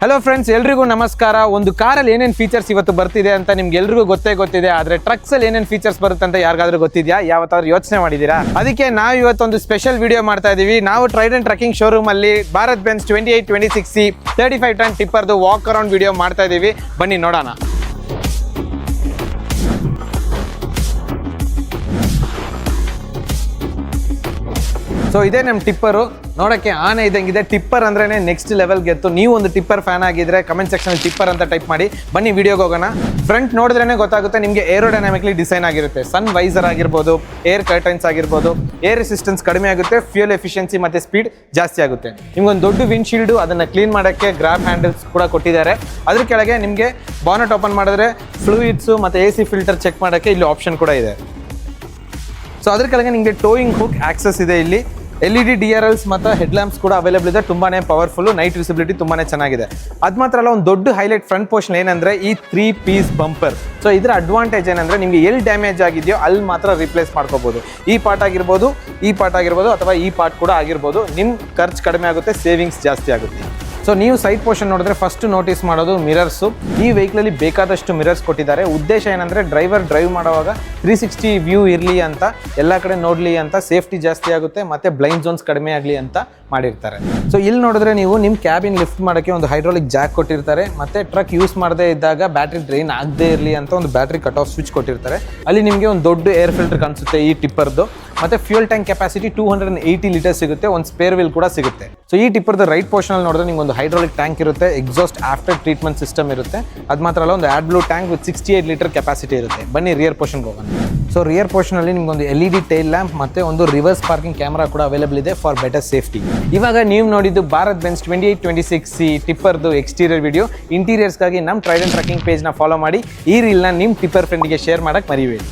Hello friends, ಎಲ್ರಿಗೂ ನಮಸ್ಕಾರ. ಒಂದು ಕಾರಲ್ಲಿ ಏನೇನು ಫೀಚರ್ಸ್ ಇವತ್ತು ಬರ್ತಿದೆ ಅಂತ ನಿಮ್ಗೆ ಎಲ್ರಿಗೂ ಗೊತ್ತಿದೆ. ಆದರೆ ಟ್ರಕ್ಸಲ್ಲಿ ಏನೇನು ಫೀಚರ್ಸ್ ಬರುತ್ತೆ ಅಂತ ಯಾರಿಗಾದ್ರೂ ಗೊತ್ತಿದೆಯಾ? ಯಾವತ್ತಾದ್ರೂ ಯೋಚನೆ ಮಾಡಿದ್ದೀರಾ? ಅದಕ್ಕೆ ನಾವು ಇವತ್ತೊಂದು ಸ್ಪೆಷಲ್ ವಿಡಿಯೋ ಮಾಡ್ತಾ ಇದೀವಿ. ನಾವು ಟ್ರೈಡೆಂಟ್ ಟ್ರಕ್ಕಿಂಗ್ ಶೋರೂಮ್ ಅಲ್ಲಿ ಭಾರತ್ ಬೆನ್ಸ್ 2826C 35 ಟನ್ ಟಿಪ್ಪರ್ದು ವಾಕ್ ಅರೌಂಡ್ ವಿಡಿಯೋ ಮಾಡ್ತಾ ಇದೀವಿ. ಬನ್ನಿ ನೋಡೋಣ. ಸೊ ಇದೇ ನಮ್ಮ ಟಿಪ್ಪರು. ನೋಡೋಕ್ಕೆ ಆನೆ ಇದ್ದಂಗಿದೆ. ಟಿಪ್ಪರ್ ಅಂದ್ರೆ ನೆಕ್ಸ್ಟ್ ಲೆವೆಲ್ ಗೆತ್ತು. ನೀವು ಒಂದು ಟಿಪ್ಪರ್ ಫ್ಯಾನ್ ಆಗಿದ್ರೆ ಕಮೆಂಟ್ ಸೆಕ್ಷನ್ ಟಿಪ್ಪರ್ ಅಂತ ಟೈಪ್ ಮಾಡಿ. ಬನ್ನಿ ವಿಡಿಯೋಗೆ ಹೋಗೋಣ. ಫ್ರಂಟ್ ನೋಡಿದ್ರೇ ಗೊತ್ತಾಗುತ್ತೆ ನಿಮಗೆ ಏರೋಡೈನಾಮಿಕ್ಲಿ ಡಿಸೈನ್ ಆಗಿರುತ್ತೆ. ಸನ್ ವೈಸರ್ ಆಗಿರ್ಬೋದು, ಏರ್ ಕರ್ಟನ್ಸ್ ಆಗಿರ್ಬೋದು, ಏರ್ ರೆಸಿಸ್ಟೆನ್ಸ್ ಕಡಿಮೆ ಆಗುತ್ತೆ, ಫ್ಯೂಯಲ್ ಎಫಿಷಿಯನ್ಸಿ ಮತ್ತು ಸ್ಪೀಡ್ ಜಾಸ್ತಿ ಆಗುತ್ತೆ. ನಿಮ್ಗೊಂದು ದೊಡ್ಡ ವಿಂಡ್ಶೀಲ್ಡು, ಅದನ್ನು ಕ್ಲೀನ್ ಮಾಡೋಕ್ಕೆ ಗ್ರಾಬ್ ಹ್ಯಾಂಡಲ್ಸ್ ಕೂಡ ಕೊಟ್ಟಿದ್ದಾರೆ. ಅದ್ರ ಕೆಳಗೆ ನಿಮಗೆ ಬಾನೆಟ್ ಓಪನ್ ಮಾಡಿದ್ರೆ ಫ್ಲೂಯಿಡ್ಸು ಮತ್ತು AC ಫಿಲ್ಟರ್ ಚೆಕ್ ಮಾಡೋಕ್ಕೆ ಇಲ್ಲಿ ಆಪ್ಷನ್ ಕೂಡ ಇದೆ. ಸೊ ಅದ್ರ ಕೆಳಗೆ ನಿಮಗೆ ಟೋಯಿಂಗ್ ಹುಕ್ ಆಕ್ಸಸ್ ಇದೆ. ಇಲ್ಲಿ LED DRLs ಮತ್ತು ಹೆಡ್ಲ್ಯಾಂಪ್ಸ್ ಕೂಡ ಅವೈಲೇಬಲ್ ಇದೆ. ತುಂಬಾನೇ ಪವರ್ಫುಲ್, ನೈಟ್ ವಿಸಿಬಿಲಿಟಿ ತುಂಬಾನೇ ಚೆನ್ನಾಗಿದೆ. ಅದು ಮಾತ್ರ ಅಲ್ಲ, ಒಂದು ದೊಡ್ಡ ಹೈಲೈಟ್ ಫ್ರಂಟ್ ಪೋರ್ಷನ್ ಏನಂದ್ರೆ ಈ 3 ಪೀಸ್ ಬಂಪರ್. ಸೊ ಇದರ ಅಡ್ವಾಂಟೇಜ್ ಏನಂದ್ರೆ ನಿಮಗೆ ಎಲ್ಲಿ ಡ್ಯಾಮೇಜ್ ಆಗಿದೆಯೋ ಅಲ್ಲಿ ಮಾತ್ರ ರಿಪ್ಲೇಸ್ ಮಾಡ್ಕೋಬಹುದು. ಈ ಪಾರ್ಟ್ ಆಗಿರ್ಬೋದು ಅಥವಾ ಈ ಪಾರ್ಟ್ ಕೂಡ ಆಗಿರ್ಬೋದು. ನಿಮ್ಮ ಖರ್ಚು ಕಡಿಮೆ ಆಗುತ್ತೆ, ಸೇವಿಂಗ್ಸ್ ಜಾಸ್ತಿ ಆಗುತ್ತೆ. ಸೊ ನೀವು ಸೈಡ್ ಪೋರ್ಷನ್ ನೋಡಿದ್ರೆ ಫಸ್ಟ್ ನೋಟಿಸ್ ಮಾಡೋದು ಮಿರರ್ಸು. ಈ ವೆಹಿಕಲಲ್ಲಿ ಬೇಕಾದಷ್ಟು ಮಿರರ್ಸ್ ಕೊಟ್ಟಿದ್ದಾರೆ. ಉದ್ದೇಶ ಏನಂದರೆ ಡ್ರೈವರ್ ಡ್ರೈವ್ ಮಾಡುವಾಗ 360 ವ್ಯೂ ಇರಲಿ ಅಂತ, ಎಲ್ಲ ಕಡೆ ನೋಡಲಿ ಅಂತ, ಸೇಫ್ಟಿ ಜಾಸ್ತಿ ಆಗುತ್ತೆ ಮತ್ತು ಬ್ಲೈಂಡ್ ಝೋನ್ಸ್ ಕಡಿಮೆ ಆಗಲಿ ಅಂತ ಮಾಡಿರ್ತಾರೆ. ಸೊ ಇಲ್ಲಿ ನೋಡಿದ್ರೆ ನೀವು ನಿಮ್ಮ ಕ್ಯಾಬಿನ್ ಲಿಫ್ಟ್ ಮಾಡೋಕ್ಕೆ ಒಂದು ಹೈಡ್ರಾಲಿಕ್ ಜಾಕ್ ಕೊಟ್ಟಿರ್ತಾರೆ. ಮತ್ತು ಟ್ರಕ್ ಯೂಸ್ ಮಾಡದೇ ಇದ್ದಾಗ ಬ್ಯಾಟ್ರಿ ಡ್ರೈನ್ ಆಗದೇ ಇರಲಿ ಅಂತ ಒಂದು ಬ್ಯಾಟ್ರಿ ಕಟ್ ಆಫ್ ಸ್ವಿಚ್ ಕೊಟ್ಟಿರ್ತಾರೆ. ಅಲ್ಲಿ ನಿಮಗೆ ಒಂದು ದೊಡ್ಡ ಏರ್ ಫಿಲ್ಟರ್ ಕಾಣಿಸುತ್ತೆ ಈ ಟಿಪ್ಪರ್ದು. ಮತ್ತು ಫ್ಯೂಯಲ್ ಟ್ಯಾಂಕ್ ಕೆಪಾಸಿಟಿ 280 ಲೀಟರ್ ಸಿಗುತ್ತೆ. ಒಂದು ಸ್ಪೇರ್ ವೀಲ್ ಕೂಡ ಸಿಗುತ್ತೆ. ಸೊ ಈ ಟಿಪ್ಪರ್ದು ರೈಟ್ ಪೋರ್ಷನಲ್ಲಿ ನೋಡಿದ್ರೆ ನಿಮ್ಗೆ ಒಂದು ಹೈಡ್ರಾಲಿಕ್ ಟ್ಯಾಂಕ್ ಇರುತ್ತೆ, ಎಕ್ಸಾಸ್ಟ್ ಆಫ್ಟರ್ ಟ್ರೀಟ್ಮೆಂಟ್ ಸಿಸ್ಟಮ್ ಇರುತ್ತೆ. ಅದು ಮಾತ್ರ ಅಲ್ಲ, ಒಂದು AdBlue tank with 68 litre capacity ಇರುತ್ತೆ. ಬನ್ನಿ ರಿಯರ್ ಪೋರ್ಷನ್ಗೆ ಹೋಗೋಣ. ಸೊ ರಿಯರ್ ಪೋರ್ಷನಲ್ಲಿ ನಿಮ್ಗೊಂದು LED ಟೈಲ್ ಲ್ಯಾಂಪ್ ಮತ್ತು ಒಂದು ರಿವರ್ಸ್ ಪಾರ್ಕಿಂಗ್ ಕ್ಯಾಮ್ರಾ ಕೂಡ ಅವೈಲೇಬಲ್ ಇದೆ ಫಾರ್ ಬೆಟರ್ ಸೇಫ್ಟಿ. ಇವಾಗ ನೀವು ನೋಡಿದ್ದು ಭಾರತ್ ಬೆನ್ಸ್ 2826C ಟಿಪ್ಪರ್ದು ಎಕ್ಸ್ಟೀರಿಯರ್ ವಿಡಿಯೋ. ಇಂಟೀರಿಯರ್ಸ್ಗಾಗಿ ನಮ್ಮ ಟ್ರೈಡೆಂಟ್ ಟ್ರಕ್ಕಿಂಗ್ ಪೇಜ್ನ ಫಾಲೋ ಮಾಡಿ. ಈ ರೀಲ್ನ ನಿಮ್ಮ ಟಿಪ್ಪರ್ ಫ್ರೆಂಡಿಗೆ ಶೇರ್ ಮಾಡೋಕ್ಕೆ ಮರಿಬೇಡಿ.